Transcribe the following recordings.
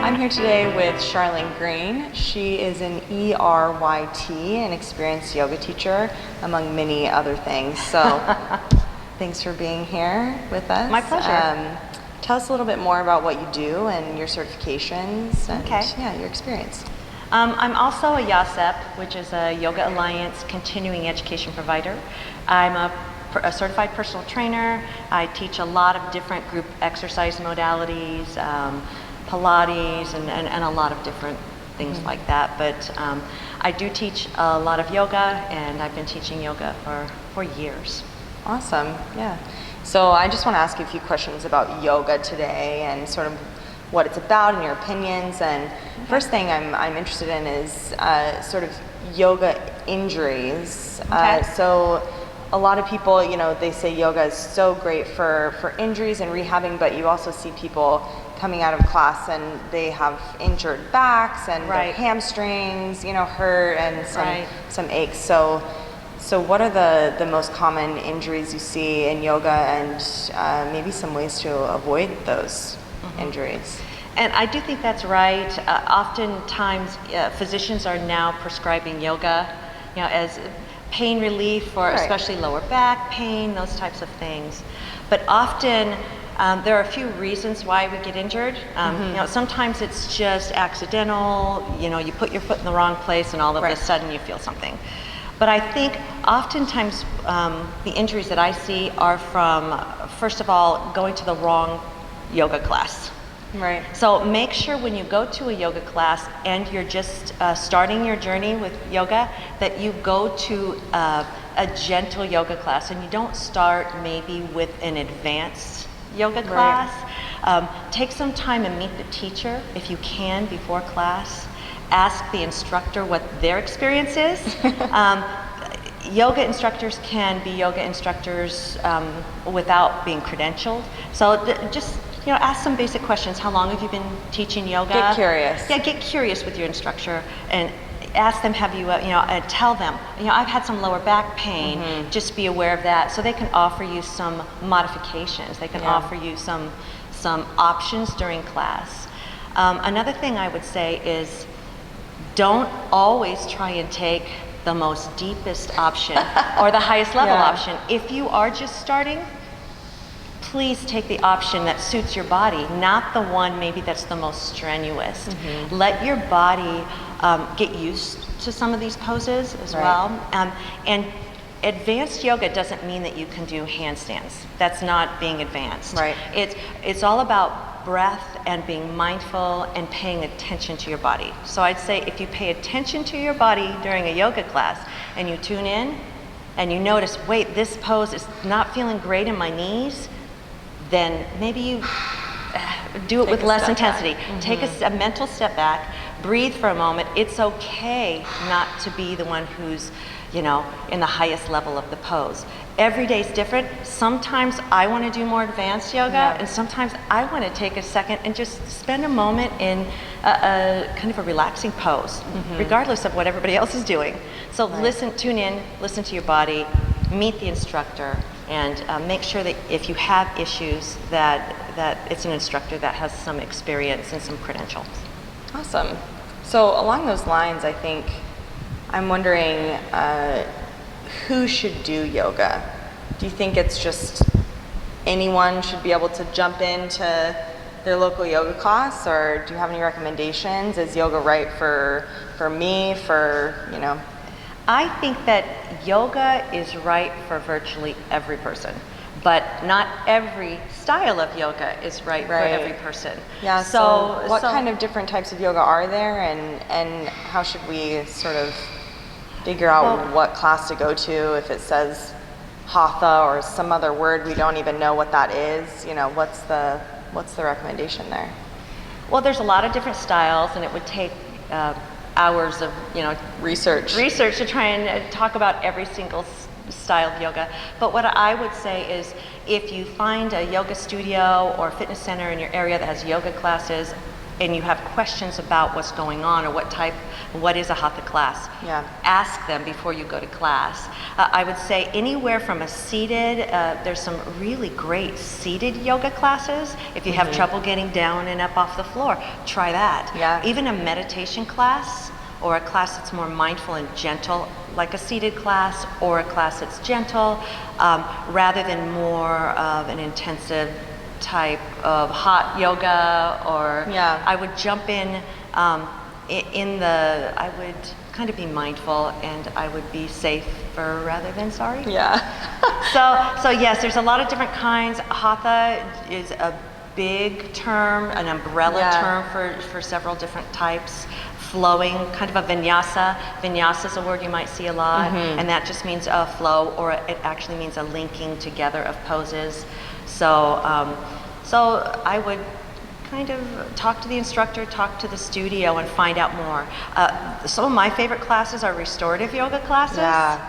I'm here today with Sharlyn Green. She is an ERYT, an experienced yoga teacher, among many other things. So thanks for being here with us. My pleasure. Tell us a little bit more about what you do and your certifications and Okay. your experience. I'm also a YASEP, which is a Yoga Alliance continuing education provider. I'm a certified personal trainer. I teach a lot of different group exercise modalities, Pilates, and a lot of different things like that. But I do teach a lot of yoga, and I've been teaching yoga for years. Awesome, yeah. So I just want to ask you a few questions about yoga today and sort of what it's about and your opinions. And first thing I'm interested in is sort of yoga injuries. So a lot of people, they say yoga is so great for injuries and rehabbing, but you also see people coming out of class and they have injured backs and their hamstrings, hurt and some aches. So what are the most common injuries you see in yoga and maybe some ways to avoid those injuries? And I do think that's right. Oftentimes, physicians are now prescribing yoga, as pain relief for especially lower back pain, those types of things. But often, there are a few reasons why we get injured. Sometimes it's just accidental. You put your foot in the wrong place, and all of a sudden you feel something. But I think oftentimes the injuries that I see are from, first of all, going to the wrong yoga class. Right. So make sure when you go to a yoga class and you're just starting your journey with yoga that you go to a gentle yoga class and you don't start maybe with an advanced yoga class. Take some time and meet the teacher if you can before class. Ask the instructor what their experience is. Yoga instructors can be yoga instructors without being credentialed. So just ask some basic questions. How long have you been teaching yoga? Get curious. Yeah, get curious with your instructor and ask them, have you, tell them, I've had some lower back pain, just be aware of that. So they can offer you some modifications. They can offer you some options during class. Another thing I would say is don't always try and take the most deepest option or the highest level option. If you are just starting, please take the option that suits your body, not the one maybe that's the most strenuous. Let your body get used to some of these poses as well. And advanced yoga doesn't mean that you can do handstands. That's not being advanced. It's all about breath and being mindful and paying attention to your body. So I'd say if you pay attention to your body during a yoga class and you tune in and you notice, wait, this pose is not feeling great in my knees, then maybe you do it with less intensity. Take a mental step back, breathe for a moment. It's okay not to be the one who's, in the highest level of the pose. Every day is different. Sometimes I want to do more advanced yoga, and sometimes I want to take a second and just spend a moment in a kind of a relaxing pose, regardless of what everybody else is doing. So tune in, listen to your body, meet the instructor, and make sure that if you have issues that it's an instructor that has some experience and some credentials. Awesome. So along those lines, I think I'm wondering who should do yoga? Do you think it's just anyone should be able to jump into their local yoga class, or do you have any recommendations? Is yoga right for me, I think that yoga is right for virtually every person, but not every style of yoga is right for every person. Yeah, so what kind of different types of yoga are there, and how should we sort of figure out what class to go to if it says hatha or some other word we don't even know what that is? What's the recommendation there? Well, there's a lot of different styles, and it would take hours of research to try and talk about every single style of yoga. But what I would say is if you find a yoga studio or fitness center in your area that has yoga classes, and you have questions about what's going on or what is a hatha class, Yeah. ask them before you go to class. I would say anywhere from a seated, there's some really great seated yoga classes. If you have trouble getting down and up off the floor, try that. Yeah. Even a meditation class or a class that's more mindful and gentle, like a seated class, or a class that's gentle, rather than more of an intensive type of hot yoga, or I would jump I would kind of be mindful, and I would be safer rather than sorry. Yeah. So yes, there's a lot of different kinds. Hatha is a big term, an umbrella term for several different types. Flowing, kind of a vinyasa. Vinyasa is a word you might see a lot, and that just means a flow, or it actually means a linking together of poses. So I would kind of talk to the instructor, talk to the studio, and find out more. Some of my favorite classes are restorative yoga classes.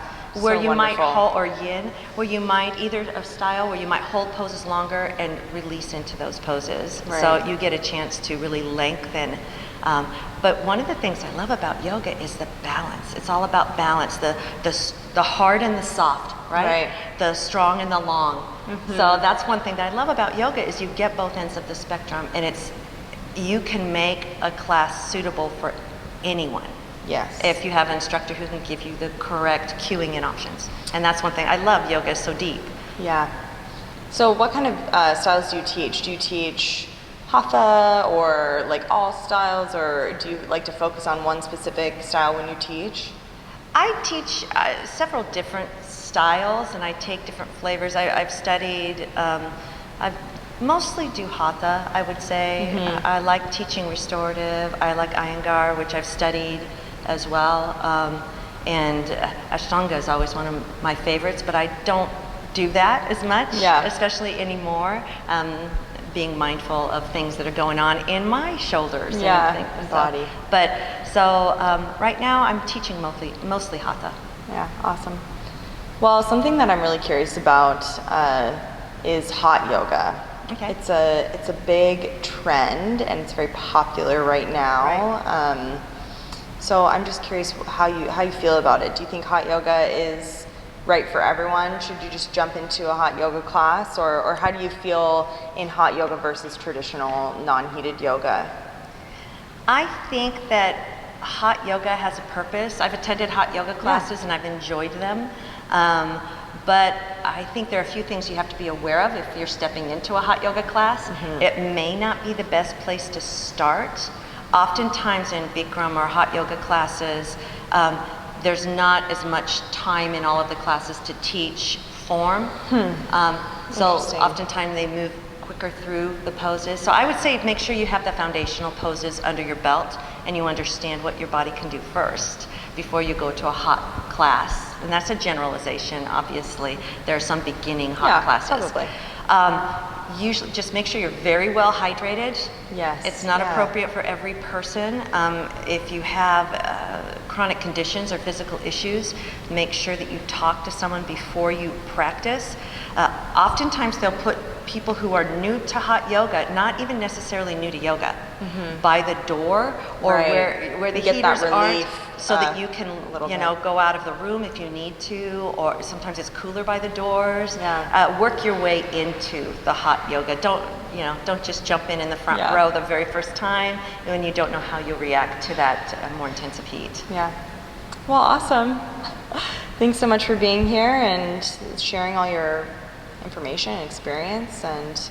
Where you might hold, or yin, where you might either a style where you might hold poses longer and release into those poses. Right. So you get a chance to really lengthen. But one of the things I love about yoga is the balance. It's all about balance, the hard and the soft, right? The strong and the long. So that's one thing that I love about yoga is you get both ends of the spectrum, and you can make a class suitable for anyone. Yes. If you have an instructor who can give you the correct cueing in options. And that's one thing. I love yoga, it's so deep. Yeah. So what kind of styles do you teach? Do you teach hatha or like all styles, or do you like to focus on one specific style when you teach? I teach several different styles, and I take different flavors. I've studied, I mostly do hatha, I would say. I like teaching restorative. I like Iyengar, which I've studied as well. And Ashtanga is always one of my favorites, but I don't do that as much, especially anymore. Being mindful of things that are going on in my shoulders and body. But so right now I'm teaching mostly hatha. Yeah, awesome. Well, something that I'm really curious about is hot yoga. Okay. It's a big trend, and it's very popular right now. Right. So I'm just curious how you feel about it. Do you think hot yoga is right for everyone? Should you just jump into a hot yoga class, or how do you feel in hot yoga versus traditional non-heated yoga? I think that hot yoga has a purpose. I've attended hot yoga classes and I've enjoyed them. But I think there are a few things you have to be aware of if you're stepping into a hot yoga class. It may not be the best place to start. Oftentimes in Bikram or hot yoga classes, there's not as much time in all of the classes to teach form. So oftentimes they move quicker through the poses. So I would say make sure you have the foundational poses under your belt and you understand what your body can do first before you go to a hot class. And that's a generalization, obviously. There are some beginning hot classes. Probably. Usually just make sure you're very well hydrated. Yes. It's not appropriate for every person. If you have chronic conditions or physical issues, make sure that you talk to someone before you practice. Oftentimes they'll put people who are new to hot yoga, not even necessarily new to yoga, by the door or where the heaters aren't, so that you can go out of the room if you need to, or sometimes it's cooler by the doors. Work your way into the hot yoga. Don't just jump in the front row the very first time when you don't know how you'll react to that more intensive heat. Yeah. Well, awesome. Thanks so much for being here and sharing all your information and experience, and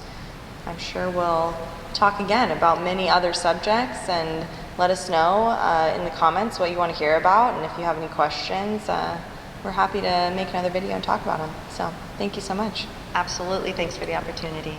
I'm sure we'll talk again about many other subjects, and let us know in the comments what you want to hear about, and if you have any questions, we're happy to make another video and talk about them. So thank you so much. Absolutely. Thanks for the opportunity.